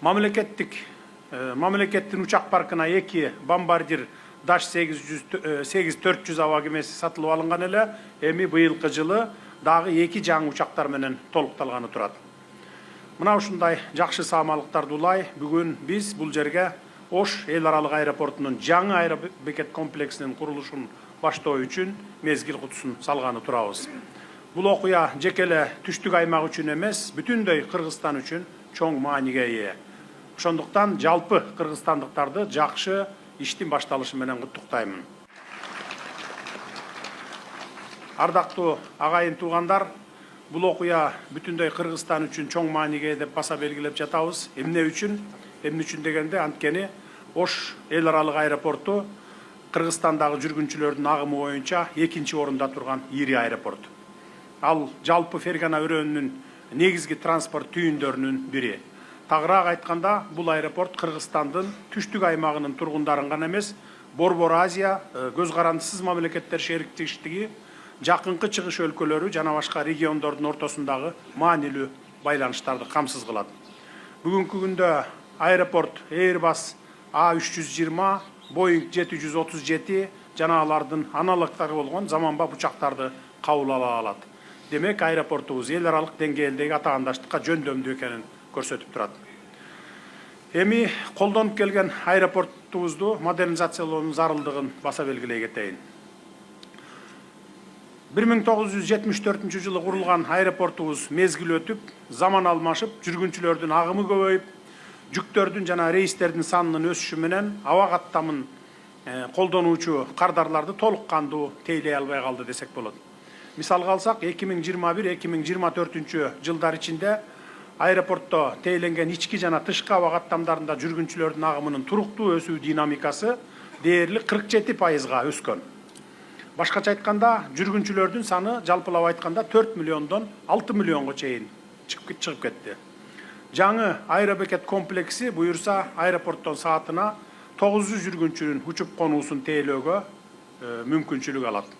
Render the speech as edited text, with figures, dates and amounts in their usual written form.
Mamlekettin uçak parkına 2 Bombardier Dash 8-400 hava kemesi satılıp alıngan ele, эми быйылкы жылы дагы 2 жаңы учактар менен толукталганы турат. Мына ушундай жакшы саамалыктарды улай, бүгүн биз бул жерге Ош эл аралык аэропортунун жаңы аэробекет комплексинин курулушун баштоо үчүн мезгил кутусун салганы турабыз. Бул окуя жекеле түштүк аймак үчүн эмес, бүтүндөй Кыргызстан үчүн чоң мааниге ээ. Ошондуктан жалпы кыргызстандыктарды жакшы иштин башталышы менен куттуктаймын. Ардактуу агайын туугандар, бул окуя бүтүндөй Кыргызстан үчүн чоң мааниге деп баса белгилеп жатабыз. Эмне үчүн дегенде, анткени Ош эл аралык аэропорту Кыргызстандагы жүргүнчүлөрдүн агымы боюнча 2-нчи орунда турган ири аэропорт. Ал жалпы Фергана өрөөнүнүн негизги транспорт түйүндөрүнүн бири. Тагыраак айтканда, бул аэропорт Кыргызстандын түштүк аймагынын тургундарын гана эмес, Борбор Азия, көз карандысыз мамлекеттер шериктештиги, жакынкы чыгыш өлкөлөрү жана башка региондордун ортосундагы маанилүү байланыштарды камсыз кылат. Бүгүнкү күндө аэропорт Airbus A320, Boeing 737 жана алардын аналогдору болгон заманбап учактарды кабыл ала алат. Демек, аэропортубуз эл аралык деңгээлдеги атаандаштыкка жөндөмдүү экенин көрсөтүп турат. Эми колдонуп келген аэропортубузду модернизациялоонун зарылдыгын баса белгилей кетейин. 1974 жылы курулган аэропортубуз мезгил өтүп, заман алмашып, жүргүнчүлөрдүн агымы көбөйүп, жүктөрдүн жана рейстердин санынын өсүшү менен аба каттамын колдонуучу кардарларды толук кандуу тейлей албай калды десек болот. Мисалга алсак, 2021-2024 жылдар ичинде аэропортто тейленген ички жана тышкы аба каттамдарында жүргүнчүлөрдүн агымынын туруктуу өсүү динамикасы дээрлик 47%га өскөн. Башкача айтканда, жүргүнчүлөрдүн саны жалпылап айтканда 4 миллиондон 6 миллионго чейин чыгып кетти. Жаңы аэробекет комплекси буюрса аэропорттон саатына 900 жүргүнчүнүн учуп конуусун тейлөөгө мүмкүнчүлүк алат.